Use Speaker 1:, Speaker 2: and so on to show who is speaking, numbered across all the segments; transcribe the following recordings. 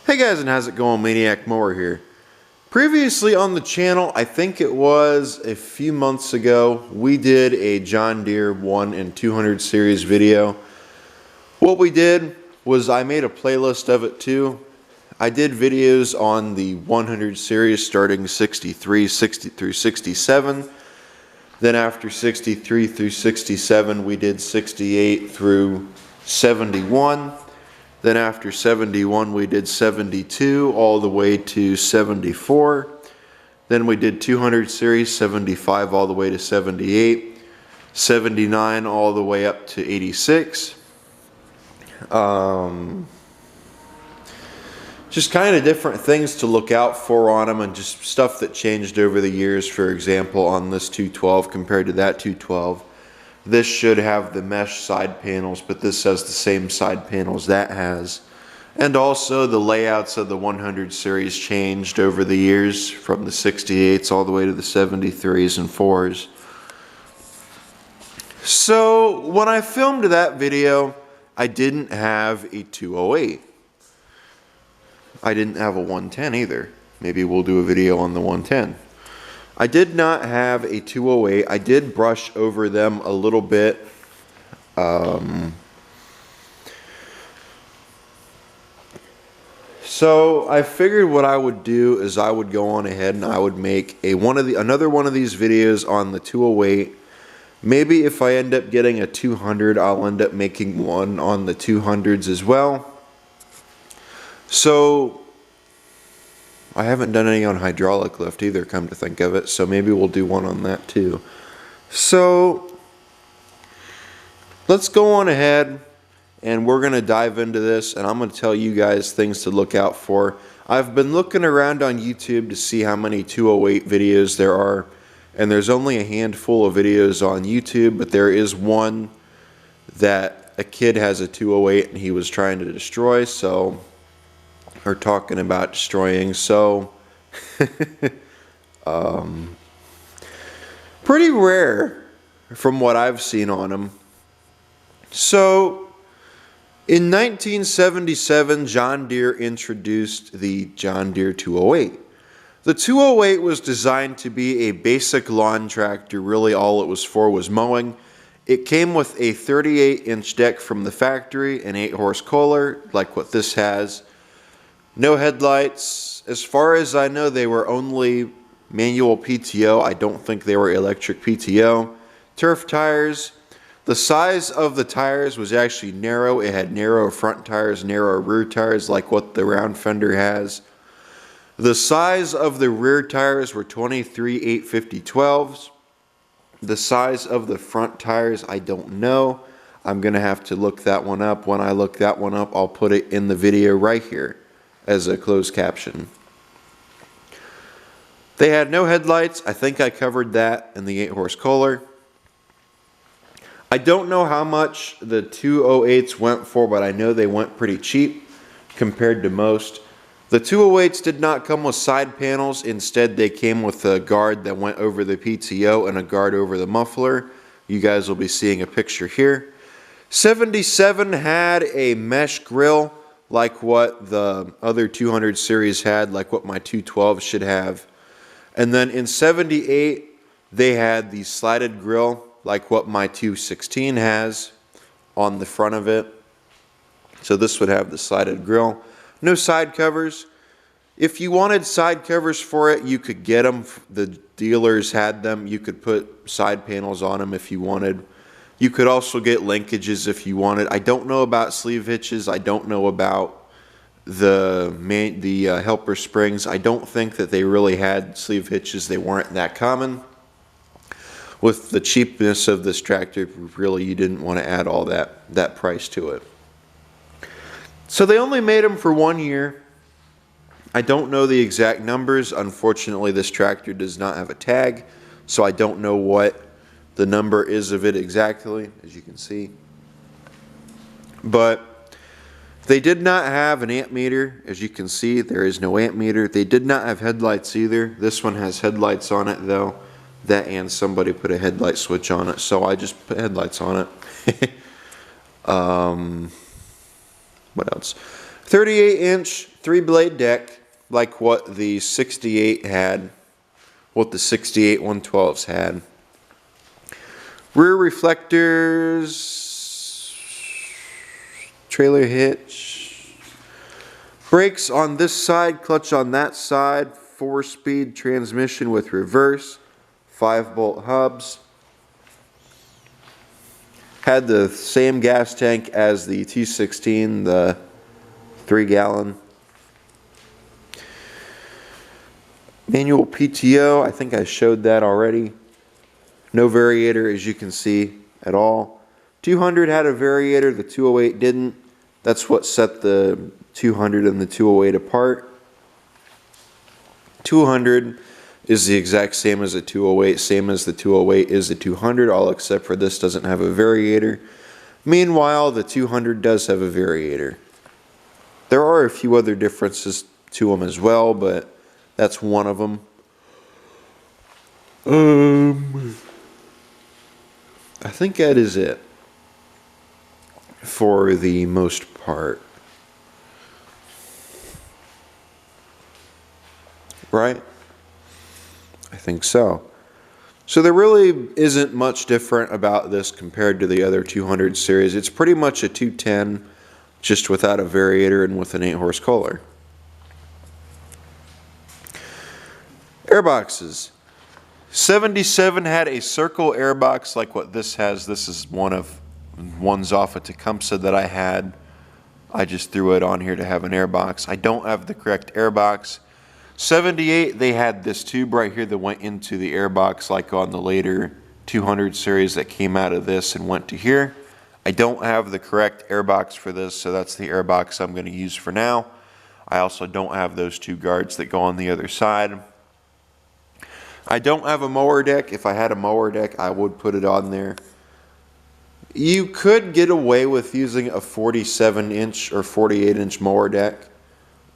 Speaker 1: Hey guys, and how's it going? Maniac Mower here. Previously on the channel, I think it was a few months ago, we did a John Deere 1 and 200 series video. What we did was I made a playlist of it too. I did videos on the 100 series starting 63 through 67. Then after 63 through 67, we did 68 through 71. Then after 71, we did 72 all the way to 74. Then we did 200 series, 75 all the way to 78. 79 all the way up to 86. Just kind of different things to look out for on them, and just stuff that changed over the years. For example, on this 212 compared to that 212. This should have the mesh side panels, but this has the same side panels that has. And also the layouts of the 100 series changed over the years from the 68s all the way to the 73s and 4s. So when I filmed that video, I didn't have a 208. I didn't have a 110 either. Maybe we'll do a video on the 110. I did not have a 208. I did brush over them a little bit. So I figured what I would do is I would go on ahead and I would make another one of these videos on the 208. Maybe if I end up getting a 200, I'll end up making one on the 200s as well. So I haven't done any on hydraulic lift either, come to think of it, so maybe we'll do one on that too. So let's go on ahead and we're going to dive into this, and I'm going to tell you guys things to look out for. I've been looking around on YouTube to see how many 208 videos there are, and there's only a handful of videos on YouTube, but there is one that a kid has a 208 and he was trying to destroy, so or talking about destroying, so pretty rare from what I've seen on them. So in 1977, John Deere introduced the John Deere 208. The 208 was designed to be a basic lawn tractor. Really all it was for was mowing. It came with a 38-inch deck from the factory, an 8-horse Kohler like what this has. No headlights. As far as I know, they were only manual PTO. I don't think they were electric PTO. Turf tires. The size of the tires was actually narrow. It had narrow front tires, narrow rear tires, like what the round fender has. The size of the rear tires were 23 850/12s. The size of the front tires, I don't know. I'm going to have to look that one up. When I look that one up, I'll put it in the video right here as a closed caption. They had no headlights. I think I covered that in the 8-horse Kohler. I don't know how much the 208s went for, but I know they went pretty cheap compared to most. The 208s did not come with side panels. Instead, they came with a guard that went over the PTO and a guard over the muffler. You guys will be seeing a picture here. 77 had a mesh grill like what the other 200 series had, like what my 212 should have. And then in 78, they had the slided grill, like what my 216 has on the front of it. So this would have the slided grill. No side covers. If you wanted side covers for it, you could get them. The dealers had them. You could put side panels on them if you wanted. You could also get linkages if you wanted. I don't know about sleeve hitches. I don't know about the helper springs. I don't think that they really had sleeve hitches. They weren't that common. With the cheapness of this tractor, really you didn't want to add all that price to it. So they only made them for 1 year. I don't know the exact numbers. Unfortunately, this tractor does not have a tag, so I don't know what the number is of it exactly, as you can see. But they did not have an amp meter. As you can see, there is no amp meter. They did not have headlights either. This one has headlights on it though. That and somebody put a headlight switch on it, so I just put headlights on it. What else? 38-inch 3-blade deck, like what the 68 had, what the 68 112s had. Rear reflectors, trailer hitch, brakes on this side, clutch on that side, 4-speed transmission with reverse, 5-bolt hubs. Had the same gas tank as the T16, the 3-gallon. Manual PTO, I think I showed that already. No variator, as you can see, at all. 200 had a variator, the 208 didn't. That's what set the 200 and the 208 apart. 200 is the exact same as the 208, same as the 208 is the 200, all except for this doesn't have a variator. Meanwhile, the 200 does have a variator. There are a few other differences to them as well, but that's one of them. I think that is it for the most part. Right? I think so. So there really isn't much different about this compared to the other 200 series. It's pretty much a 210, just without a variator and with an 8-horse Kohler. Airboxes. 77 had a circle airbox like what this has. This is one's off a Tecumseh that I had. I just threw it on here to have an airbox. I don't have the correct airbox. 78, they had this tube right here that went into the airbox like on the later 200 series that came out of this and went to here. I don't have the correct airbox for this, so that's the airbox I'm going to use for now. I also don't have those two guards that go on the other side. I don't have a mower deck. If I had a mower deck, I would put it on there. You could get away with using a 47-inch or 48-inch mower deck,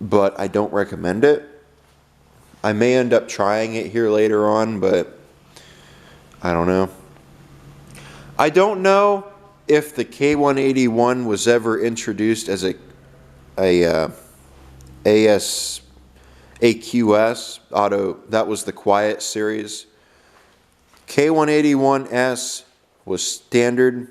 Speaker 1: but I don't recommend it. I may end up trying it here later on, but I don't know. I don't know if the K181 was ever introduced as a AQS auto. That was the quiet series. K181S was standard.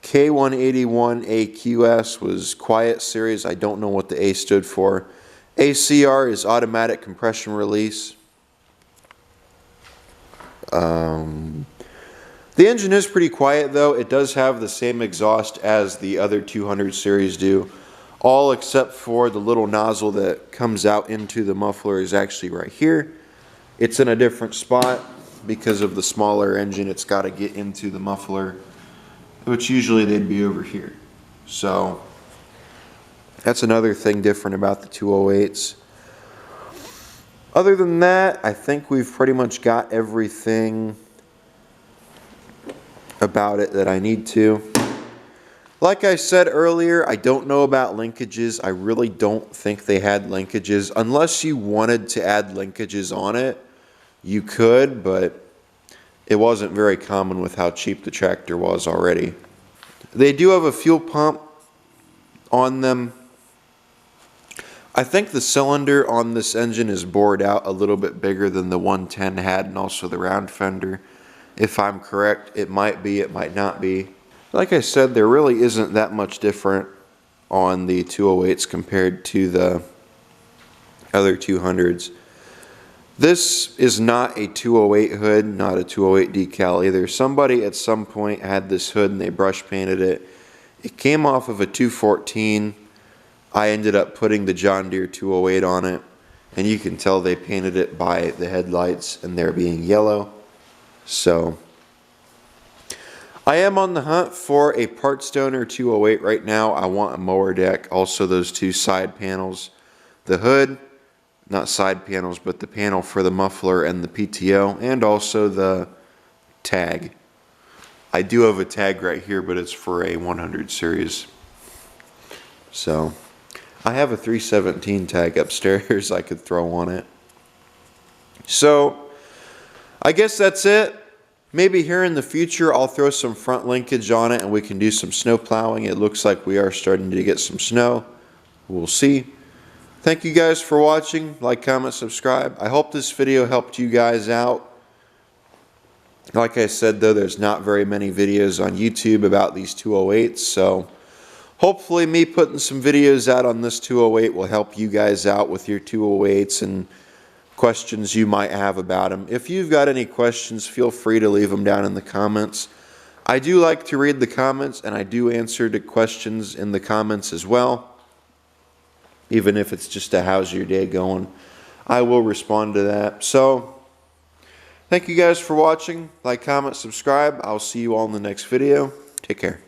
Speaker 1: K181 AQS was quiet series. I don't know what the A stood for. ACR is automatic compression release. The engine is pretty quiet though. It does have the same exhaust as the other 200 series do. All except for the little nozzle that comes out into the muffler is actually right here. It's in a different spot because of the smaller engine. It's got to get into the muffler, which usually they'd be over here. So that's another thing different about the 208s. Other than that, I think we've pretty much got everything about it that I need to. Like I said earlier, I don't know about linkages. I really don't think they had linkages. Unless you wanted to add linkages on it, you could, but it wasn't very common with how cheap the tractor was already. They do have a fuel pump on them. I think the cylinder on this engine is bored out a little bit bigger than the 110 had, and also the round fender. If I'm correct, it might be, it might not be. Like I said, there really isn't that much different on the 208s compared to the other 200s. This is not a 208 hood, not a 208 decal either. Somebody at some point had this hood and they brush painted it. It came off of a 214. I ended up putting the John Deere 208 on it, and you can tell they painted it by the headlights and they're being yellow. So I am on the hunt for a part stoner 208 right now. I want a mower deck, also those two side panels, the hood, not side panels, but the panel for the muffler and the PTO, and also the tag. I do have a tag right here, but it's for a 100 series. So I have a 317 tag upstairs I could throw on it. So I guess that's it. Maybe here in the future I'll throw some front linkage on it and we can do some snow plowing. It looks like we are starting to get some snow. We'll see. Thank you guys for watching. Like, comment, subscribe. I hope this video helped you guys out. Like I said, though, there's not very many videos on YouTube about these 208s, so hopefully me putting some videos out on this 208 will help you guys out with your 208s and questions you might have about them. If you've got any questions, feel free to leave them down in the comments. I do like to read the comments, and I do answer the questions in the comments as well. Even if it's just a how's your day going, I will respond to that. So, thank you guys for watching. Like, comment, subscribe. I'll see you all in the next video. Take care.